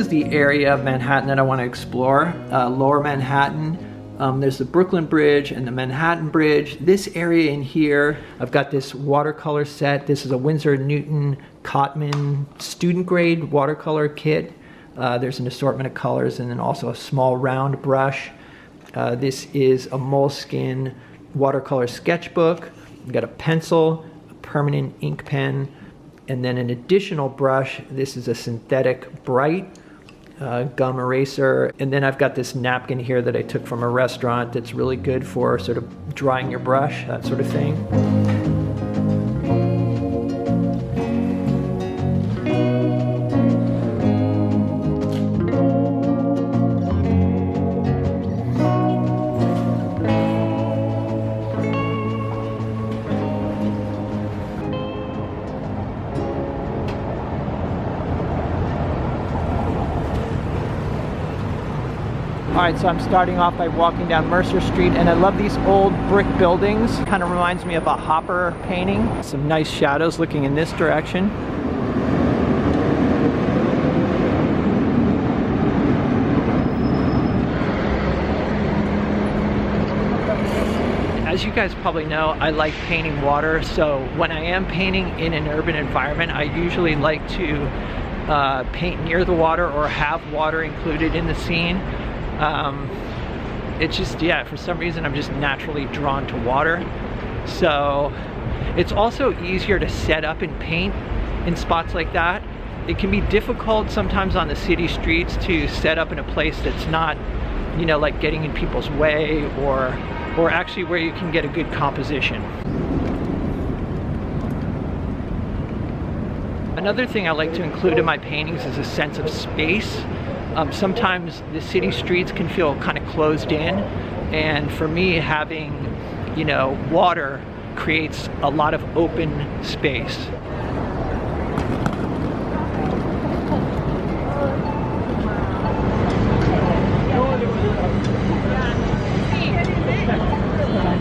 is the area of Manhattan that I want to explore. Lower Manhattan. There's the Brooklyn Bridge and the Manhattan Bridge. This area in here, I've got this watercolor set. This is a Winsor Newton Cotman student grade watercolor kit. There's an assortment of colors and then also a small round brush. This is a Moleskine watercolor sketchbook. I've got a pencil, a permanent ink pen, and then an additional brush. This is a synthetic bright gum eraser. And then I've got this napkin here that I took from a restaurant that's really good for sort of drying your brush, that sort of thing. Alright, so I'm starting off by walking down Mercer Street, and I love these old brick buildings. Kind of reminds me of a Hopper painting. Some nice shadows looking in this direction. As you guys probably know, I like painting water, so when I am painting in an urban environment, I usually like to paint near the water or have water included in the scene. It's just, yeah, for some reason I'm just naturally drawn to water. So it's also easier to set up and paint in spots like that. It can be difficult sometimes on the city streets to set up in a place that's not, you know, like getting in people's way or actually where you can get a good composition. Another thing I like to include in my paintings is a sense of space. Sometimes the city streets can feel kind of closed in, and for me, having, you know, water creates a lot of open space.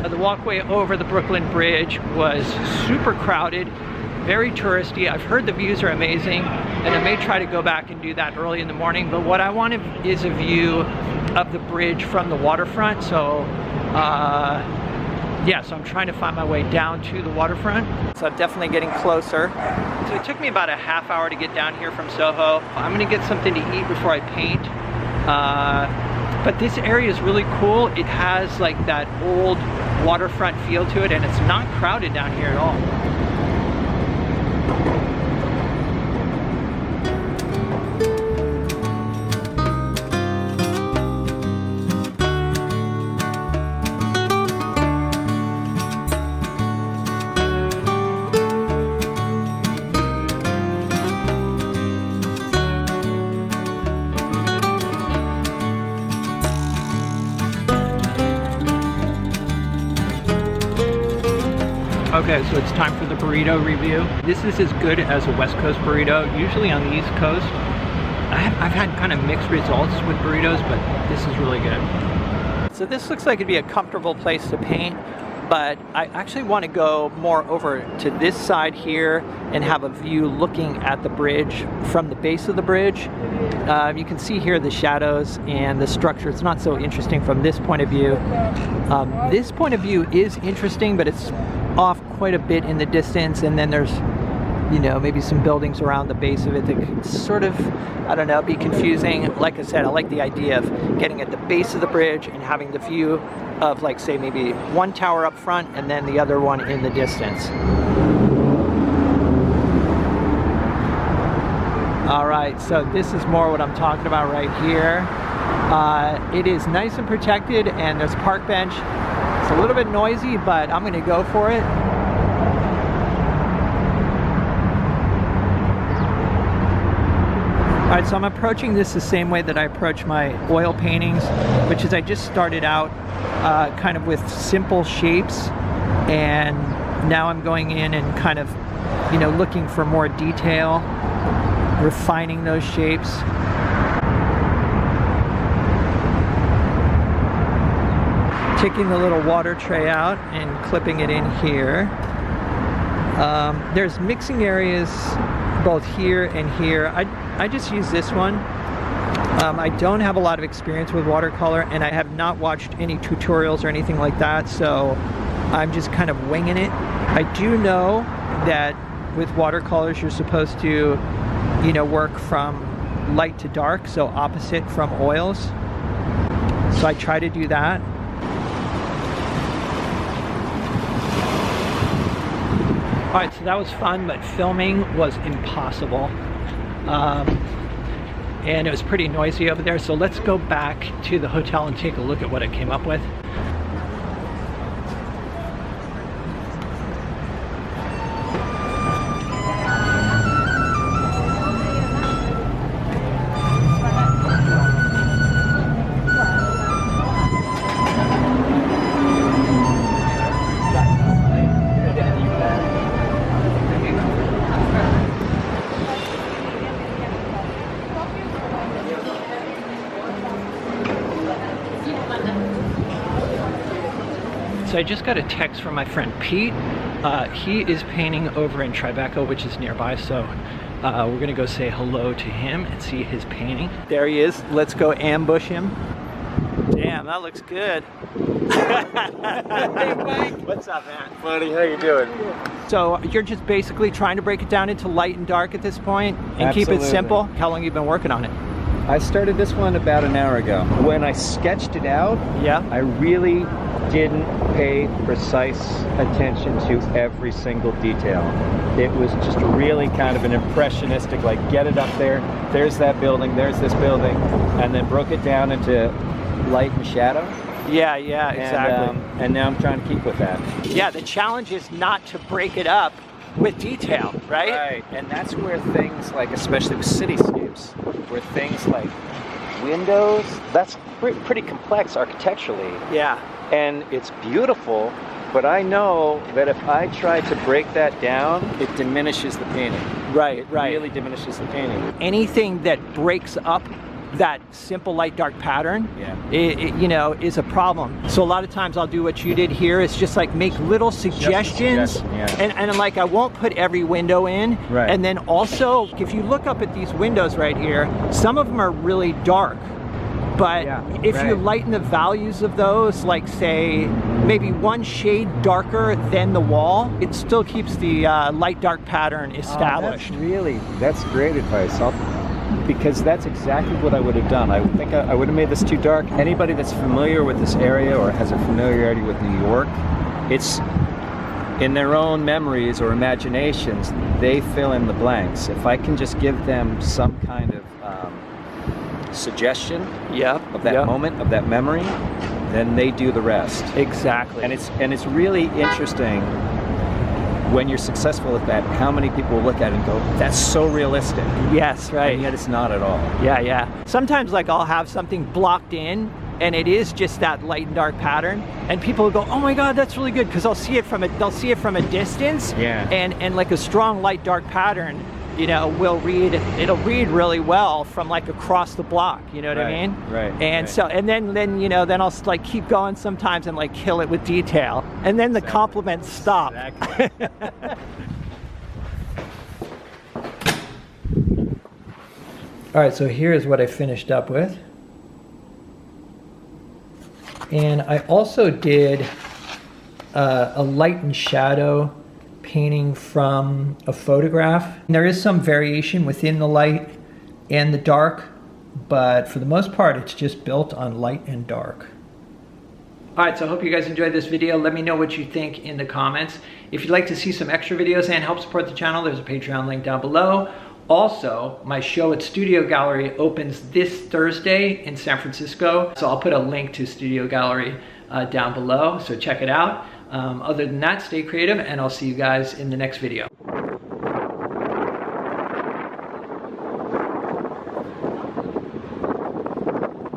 The walkway over the Brooklyn Bridge was super crowded, very touristy. I've heard the views are amazing, and I may try to go back and do that early in the morning, but what I wanted is a view of the bridge from the waterfront. So yeah, so I'm trying to find my way down to the waterfront. So I'm definitely getting closer. So it took me about a half hour to get down here from Soho. I'm gonna get something to eat before I paint. But this area is really cool. It has like that old waterfront feel to it, and it's not crowded down here at all. Okay, so it's time for the burrito review. This is as good as a West Coast burrito. Usually on the East Coast, I've had kind of mixed results with burritos, but this is really good. So this looks like it'd be a comfortable place to paint, but I actually want to go more over to this side here and have a view looking at the bridge from the base of the bridge. You can see here the shadows and the structure. It's not so interesting from this point of view. This point of view is interesting, but it's off quite a bit in the distance, and then there's, you know, maybe some buildings around the base of it that could sort of, I don't know, be confusing. Like I said, I like the idea of getting at the base of the bridge and having the view of, like, say maybe one tower up front and then the other one in the distance. All right, so this is more what I'm talking about right here. It is nice and protected, and there's a park bench. It's a little bit noisy, but I'm gonna go for it. All right, so I'm approaching this the same way that I approach my oil paintings, which is I just started out kind of with simple shapes, and now I'm going in and kind of, you know, looking for more detail, refining those shapes. Taking the little water tray out and clipping it in here. There's mixing areas both here and here. I just use this one. I don't have a lot of experience with watercolor, and I have not watched any tutorials or anything like that, so I'm just kind of winging it. I do know that with watercolors you're supposed to, you know, work from light to dark, so opposite from oils. So I try to do that. All right, so that was fun, but filming was impossible. And it was pretty noisy over there, so let's go back to the hotel and take a look at what I came up with. So I just got a text from my friend Pete. He is painting over in Tribeca, which is nearby, so we're gonna go say hello to him and see his painting. There he is. Let's go ambush him. Damn, that looks good. Hey Mike, what's up, man? Buddy, how you doing? So you're just basically trying to break it down into light and dark at this point and Absolutely. keep it simple? How long have you been working on it? I started this one about an hour ago. When I sketched it out, Yeah. I really didn't pay precise attention to every single detail. It was just really kind of an impressionistic, like get it up there, there's that building, there's this building, and then broke it down into light and shadow. Yeah, exactly. And now I'm trying to keep with that. Yeah, the challenge is not to break it up with detail, right? Right, and that's where things like, especially with cityscapes, where things like windows, that's pretty complex architecturally. Yeah. And it's beautiful, but I know that if I try to break that down, it diminishes the painting. Right, It right. really diminishes the painting. Anything that breaks up that simple light dark pattern, Yeah. you know, is a problem. So a lot of times I'll do what you did here. It's just like make little suggestions, suggestion, yeah. and like I won't put every window in. Right. And then also, if you look up at these windows right here, some of them are really dark. But Yeah, if you right. lighten the values of those, like say maybe one shade darker than the wall, it still keeps the light dark pattern established. That's great advice. Because that's exactly what I would have done. I think I would have made this too dark. Anybody that's familiar with this area or has a familiarity with New York, it's in their own memories or imaginations, they fill in the blanks. If I can just give them some kind of suggestion of that moment, of that memory, then they do the rest. Exactly. And it's really interesting when you're successful at that, how many people will look at it and go, that's so realistic. Yes, right. And yet it's not at all. Yeah. Sometimes like I'll have something blocked in and it is just that light and dark pattern, and people will go, oh my God, that's really good, because they'll see it from a distance. Yeah. And like a strong light dark pattern, you know, it'll read really well from like across the block, you know what I mean? Right. And so, and then you know, then I'll like keep going sometimes and like kill it with detail, and then the compliments stop. Exactly. All right, so here's what I finished up with. And I also did a light and shadow painting from a photograph. And there is some variation within the light and the dark, but for the most part, it's just built on light and dark. All right, so I hope you guys enjoyed this video. Let me know what you think in the comments. If you'd like to see some extra videos and help support the channel, there's a Patreon link down below. Also, my show at Studio Gallery opens this Thursday in San Francisco. So I'll put a link to Studio Gallery down below, so check it out. Other than that, stay creative, and I'll see you guys in the next video.